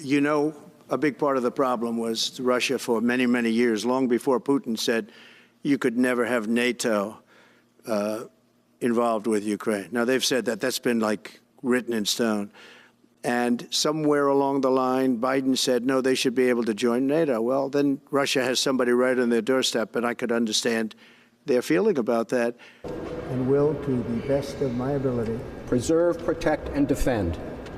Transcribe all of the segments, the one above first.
You know, a big part of the problem was Russia for many, many years, long before Putin said you could never have NATO involved with Ukraine. Now, they've said that. That's been, like, written in stone. And somewhere along the line, Biden said, no, they should be able to join NATO. Well, then Russia has somebody right on their doorstep, and I could understand their feeling about that. And will, to the best of my ability, preserve, protect, and defend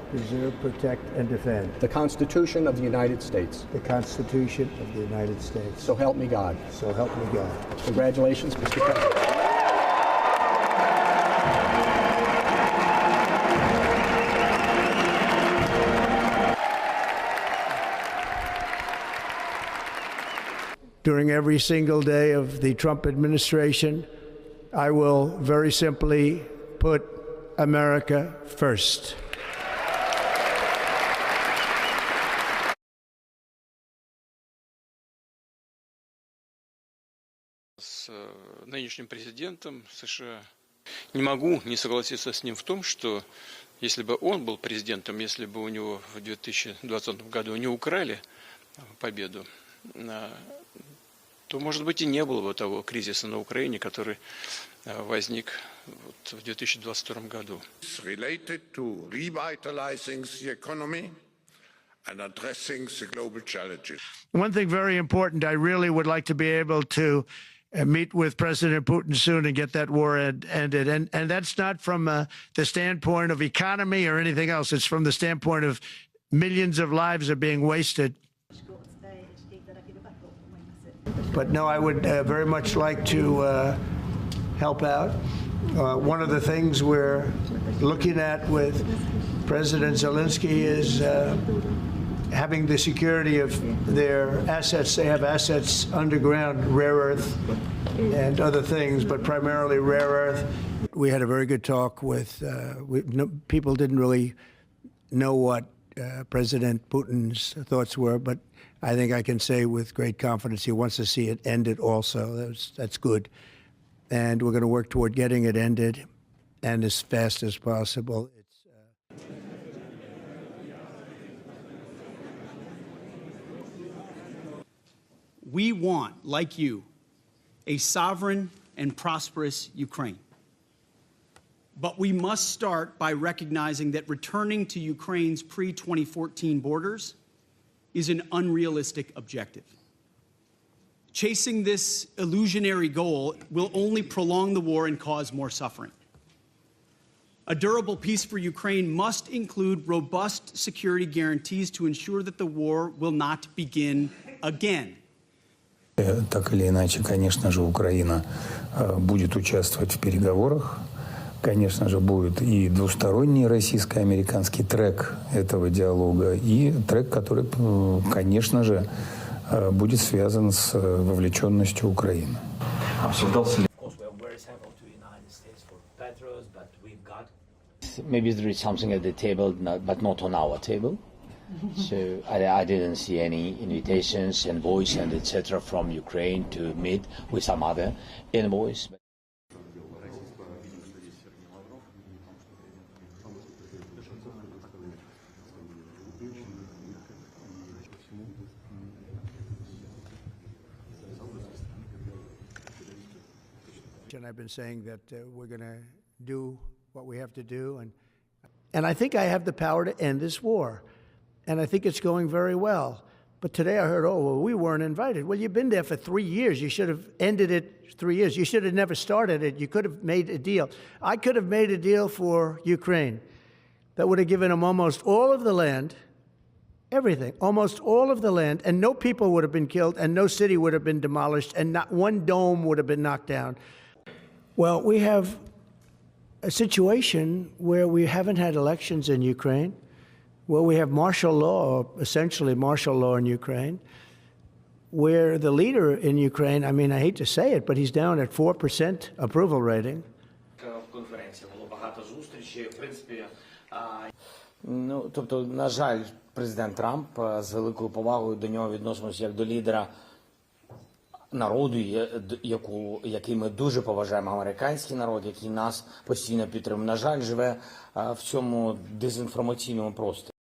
preserve, protect, and defend the Constitution of the United States. the Constitution of the United States. So help me God. So help me God. Congratulations, Mr. President. During every single day of the Trump administration, I will very simply put America first. С нынешним президентом США не могу не согласиться с ним в том, что если бы он был президентом, если бы у него в 2020 году не украли победу, то, может быть, и не было бы того кризиса на Украине, который возник в 2022 году. Related to revitalizing the economy and addressing the global challenges. One thing very important, I really would like to be able to meet with President Putin soon and get that war ended. And that's not from the standpoint of economy or anything else. It's from the standpoint of millions of lives are being wasted. But no, I would very much like to help out. One of the things we're looking at with President Zelensky is having the security of their assets. They have assets underground, rare earth and other things, but primarily rare earth. We had a very good talk with, people didn't really know what President Putin's thoughts were, but I think I can say with great confidence he wants to see it ended also. That's good. And we're going to work toward getting it ended and as fast as possible. We want, like you, a sovereign and prosperous Ukraine. But we must start by recognizing that returning to Ukraine's pre-2014 borders is an unrealistic objective. Chasing this illusionary goal will only prolong the war and cause more suffering. A durable peace for Ukraine must include robust security guarantees to ensure that the war will not begin again. Так или иначе, конечно же, Украина будет участвовать в переговорах. Конечно же, будет и двусторонний российско-американский трек этого диалога, и трек, который, конечно же, будет связан с вовлеченностью Украины. Maybe there is something at the table, but not on our table. So I didn't see any invitations, envoys, and etc. from Ukraine to meet with some other envoys. And I've been saying that we're going to do what we have to do. And I think I have the power to end this war. And I think it's going very well. But today I heard, oh, well, we weren't invited. Well, you've been there for 3 years. You should have ended it 3 years. You should have never started it. You could have made a deal. I could have made a deal for Ukraine that would have given them almost all of the land, everything, almost all of the land, and no people would have been killed, and no city would have been demolished, and not one dome would have been knocked down. Well, we have a situation where we haven't had elections in Ukraine, where we have martial law, essentially martial law in Ukraine, where the leader in Ukraine, I mean, I hate to say it, but he's down at 4% approval rating. Ну, тобто, на жаль, президент Трамп з великою повагою до нього відносимося як до лідера народу, який ми дуже поважаємо, американський народ, який нас постійно підтримує. На жаль, живе в цьому дезінформаційному просторі.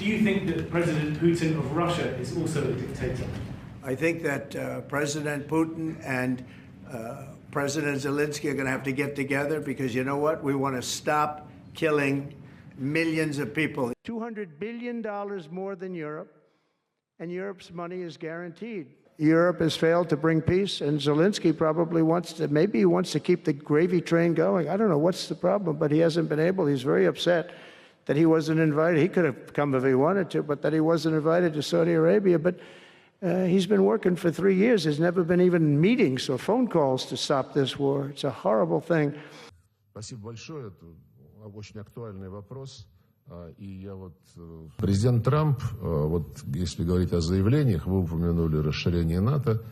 Do you think that President Putin of Russia is also a dictator? I think that President Putin and President Zelensky are going to have to get together because you know what? We want to stop killing millions of people. $200 billion more than Europe, and Europe's money is guaranteed. Europe has failed to bring peace, and Zelensky probably maybe he wants to keep the gravy train going. I don't know what's the problem, but he hasn't been able. He's very upset that he wasn't invited. He could have come if he wanted to, but that he wasn't invited to Saudi Arabia. But he's been working for 3 years. There's never been even meetings or phone calls to stop this war. It's a horrible thing. Спасибо большое. Это очень актуальный вопрос. И я президент Трамп, если говорить о заявлениях, вы упомянули расширение НАТО,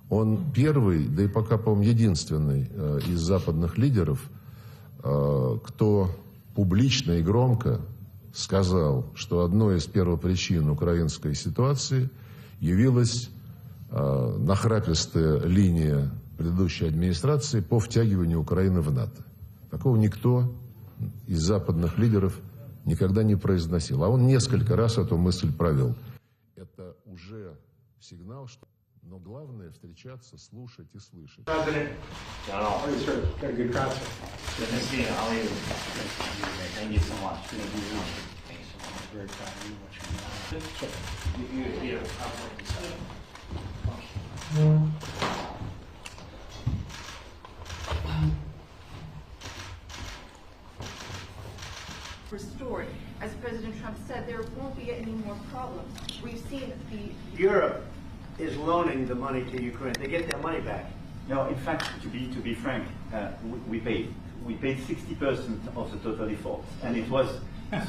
он первый, да и пока, по-моему, единственный из западных лидеров, кто публично и громко сказал, что одной из первопричин украинской ситуации явилась нахрапистая линия предыдущей администрации по втягиванию Украины в НАТО. Такого никто из западных лидеров никогда не произносил. А он несколько раз эту мысль провел. Это уже сигнал, что... Но главное встречаться, слушать и слышать. Restored. As President Trump said, there won't be any more problems. We've seen Europe is loaning the money to Ukraine. They get their money back. No, in fact, to be frank, we paid 60% of the total effort, and it was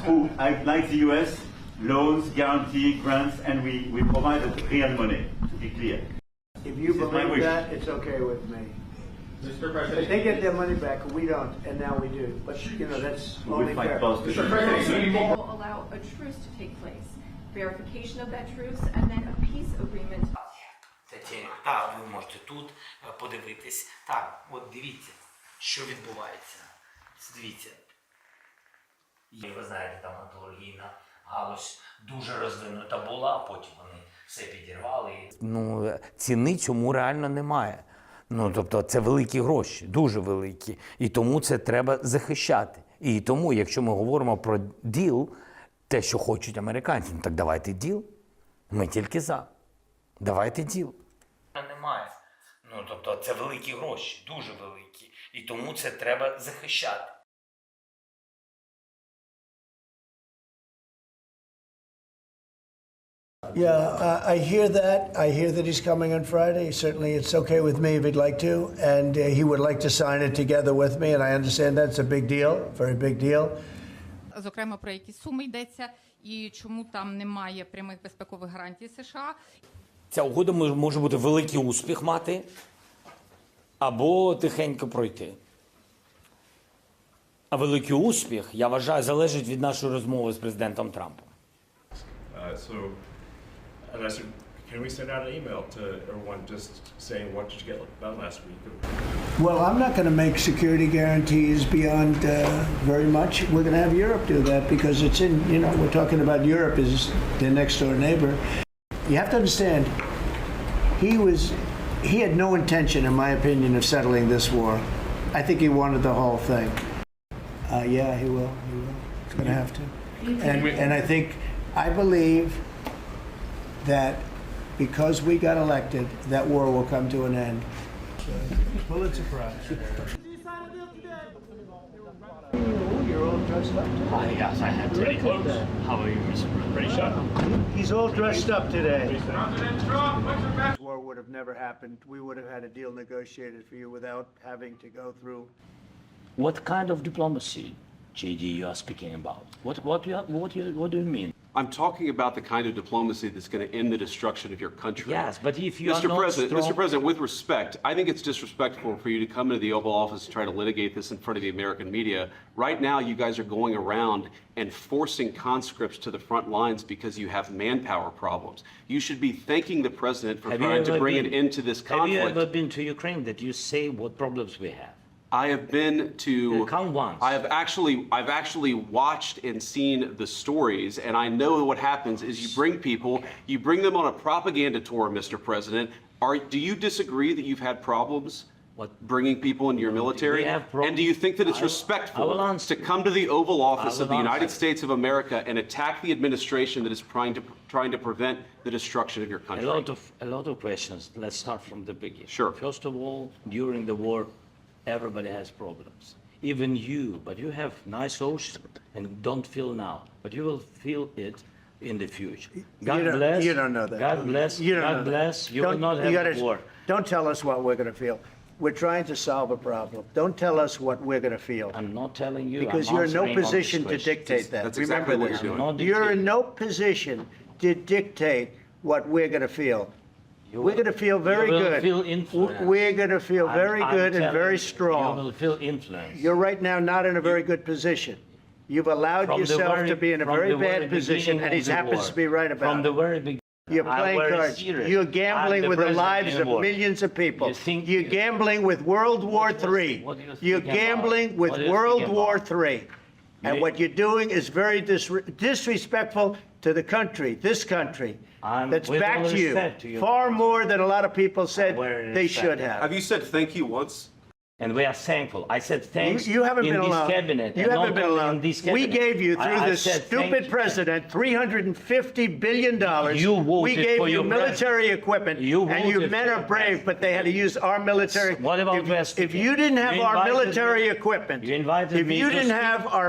through, like the US, loans, guarantee, grants, and we provided real money. To be clear. If you believe that, it's okay with me. Mr. President, if they get their money back, we don't, and now we do. But you know that's only fair. Mr. President, will allow a truce to take place, verification of that truce, and then a peace agreement. Так, ви можете тут подивитись. Так, от дивіться, що відбувається. Дивіться. Ви знаєте, там металургійна галузь дуже розвинута була, а потім вони все підірвали. Ну, ціни цьому реально немає. Ну, тобто, це великі гроші, дуже великі. І тому це треба захищати. І тому, якщо ми говоримо про діл, те, що хочуть американці, ну, так давайте діл. Ми тільки за. Давайте діл. Немає. Ну, тобто, це великі гроші, дуже великі. І тому це треба захищати. Yeah, I hear that. I hear that he's coming on Friday. Certainly, it's okay with me if he'd like to, and he would like to sign it together with me. And I understand that's a big deal, very big deal. Зокрема, про які суми йдеться і чому там немає прямих безпекових гарантій США. Ця угода може бути великий успіх мати або тихенько пройти. А великий успіх, я вважаю, залежить від нашої розмови з президентом Трампом. And I said, can we send out an email to everyone just saying, what did you get done last week? Well, I'm not going to make security guarantees beyond very much. We're going to have Europe do that because it's in, you know, we're talking about Europe as their next door neighbor. You have to understand, he had no intention, in my opinion, of settling this war. I think he wanted the whole thing. Yeah, he will. He's going to have to. And I believe that because we got elected, that war will come to an end. Pulitzer Prize. You're all dressed up today. Yes, I had ready clothes. How are you, Mr. President? He's all dressed up today. This war would have never happened. We would have had a deal negotiated for you without having to go through. What kind of diplomacy, JD, you are speaking about? What do you mean? I'm talking about the kind of diplomacy that's going to end the destruction of your country. Yes, but if you are not Mr. President, with respect, I think it's disrespectful for you to come into the Oval Office and try to litigate this in front of the American media. Right now, you guys are going around and forcing conscripts to the front lines because you have manpower problems. You should be thanking the president for trying to bring an end to this conflict. Have you ever been to Ukraine that you say what problems we have? I have been to. Come once. I've actually watched and seen the stories, and I know what happens is you bring them on a propaganda tour, Mr. President. Do you disagree that you've had problems bringing people into your military? And do you think that it's respectful to come to the Oval Office of the United States of America and attack the administration that is trying to prevent the destruction of your country? A lot of questions. Let's start from the beginning. Sure. First of all, during the war, everybody has problems. Even you, but you have nice ocean and don't feel now, but you will feel it in the future. God bless. You don't know that. God bless. God bless. You will not have war. Don't tell us what we're going to feel. We're trying to solve a problem. Don't tell us what we're going to feel. I'm not telling you. Because you're in no position to dictate that. That's exactly what you're doing. You're in no position to dictate what we're going to feel. We're going to feel very good. We're going to feel very good and very strong. You will feel influence. You're right now not in a very good position. You've allowed yourself to be in a very bad position, and he happens to be right about it. From the very beginning. You're playing cards. You're gambling with the lives of millions of people. You're gambling with World War III. You're gambling with World War III. And what you're doing is very disrespectful to the country, this country, that's backed you far more than a lot of people said they should have. Have you said thank you once? And we are thankful. I said thanks you haven't been alone. Cabinet. You haven't been alone. We gave you, through this stupid president, $350 billion. We gave you military equipment, and your men are brave, but they had to use our military. What about if you didn't have our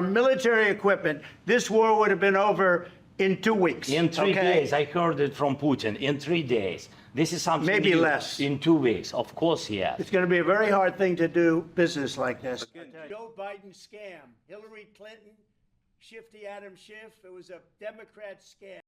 military equipment, this war would have been over in 2 weeks. In 3 days, I heard it from Putin. In 3 days. This is something maybe less. In 2 weeks, of course, yeah. It's going to be a very hard thing to do business like this. Joe Biden scam. Hillary Clinton, Shifty Adam Schiff. It was a Democrat scam.